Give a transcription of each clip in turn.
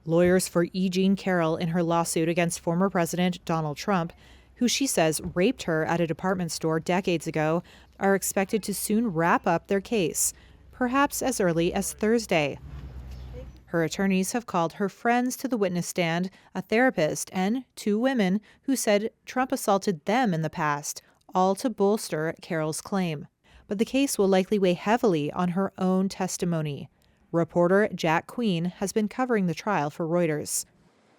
Lawyers for E. Jean Carroll in her lawsuit against former President Donald Trump, who she says raped her at a department store decades ago, are expected to soon wrap up their case, perhaps as early as Thursday. Her attorneys have called her friends to the witness stand, a therapist, and 2 women who said Trump assaulted them in the past, all to bolster Carroll's claim. But the case will likely weigh heavily on her own testimony. Reporter Jack Queen has been covering the trial for Reuters.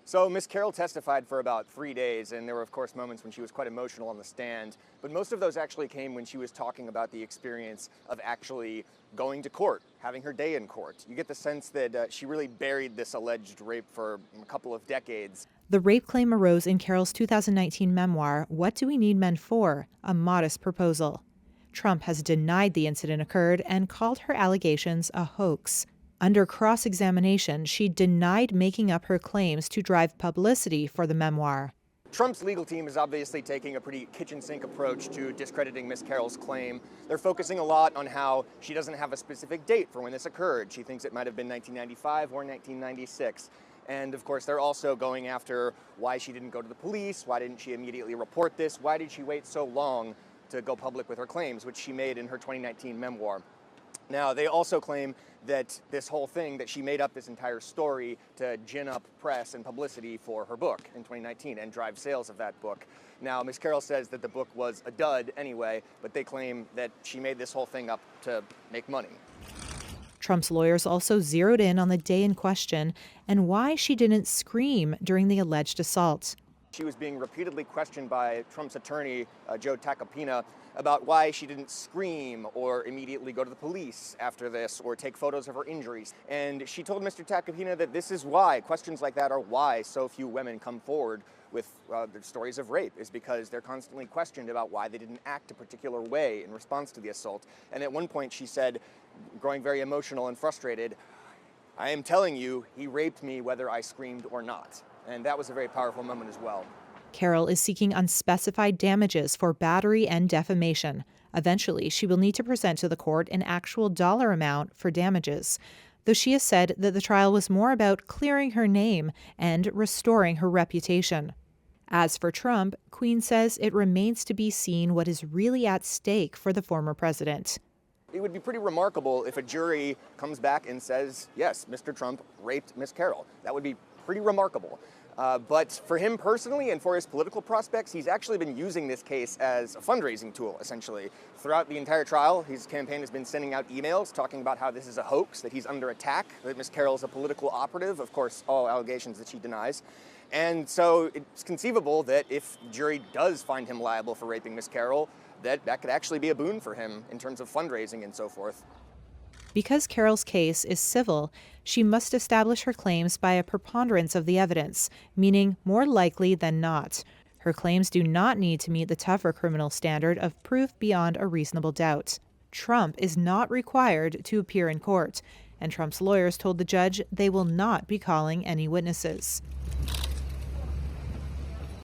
So Ms. Carroll testified for about 3 days, and there were, of course, moments when she was quite emotional on the stand. But most of those actually came when she was talking about the experience of actually going to court, having her day in court. You get the sense that she really buried this alleged rape for a couple of decades. The rape claim arose in Carroll's 2019 memoir, What Do We Need Men For?, a modest proposal. Trump has denied the incident occurred and called her allegations a hoax. Under cross-examination, she denied making up her claims to drive publicity for the memoir. Trump's legal team is obviously taking a pretty kitchen sink approach to discrediting Ms. Carroll's claim. They're focusing a lot on how she doesn't have a specific date for when this occurred. She thinks it might have been 1995 or 1996. And of course, they're also going after why she didn't go to the police, why didn't she immediately report this, why did she wait so long to go public with her claims, which she made in her 2019 memoir. Now, they also claim that this whole thing, that she made up this entire story to gin up press and publicity for her book in 2019 and drive sales of that book. Now, Ms. Carroll says that the book was a dud anyway, but they claim that she made this whole thing up to make money. Trump's lawyers also zeroed in on the day in question and why she didn't scream during the alleged assault. She was being repeatedly questioned by Trump's attorney, Joe Tacopina, about why she didn't scream or immediately go to the police after this or take photos of her injuries. And she told Mr. Tacopina that this is why, questions like that are why so few women come forward with their stories of rape, is because they're constantly questioned about why they didn't act a particular way in response to the assault. And at one point she said, growing very emotional and frustrated, "I am telling you, he raped me whether I screamed or not." And that was a very powerful moment as well. Carroll is seeking unspecified damages for battery and defamation. Eventually, she will need to present to the court an actual dollar amount for damages, though she has said that the trial was more about clearing her name and restoring her reputation. As for Trump, Queen says it remains to be seen what is really at stake for the former president. It would be pretty remarkable if a jury comes back and says, yes, Mr. Trump raped Ms. Carroll. That would be pretty remarkable. But for him personally and for his political prospects, he's actually been using this case as a fundraising tool, essentially. Throughout the entire trial, his campaign has been sending out emails talking about how this is a hoax, that he's under attack, that Ms. Carroll is a political operative, of course, all allegations that she denies. And so it's conceivable that if the jury does find him liable for raping Ms. Carroll, that could actually be a boon for him in terms of fundraising and so forth. Because Carroll's case is civil, she must establish her claims by a preponderance of the evidence, meaning more likely than not. Her claims do not need to meet the tougher criminal standard of proof beyond a reasonable doubt. Trump is not required to appear in court, and Trump's lawyers told the judge they will not be calling any witnesses.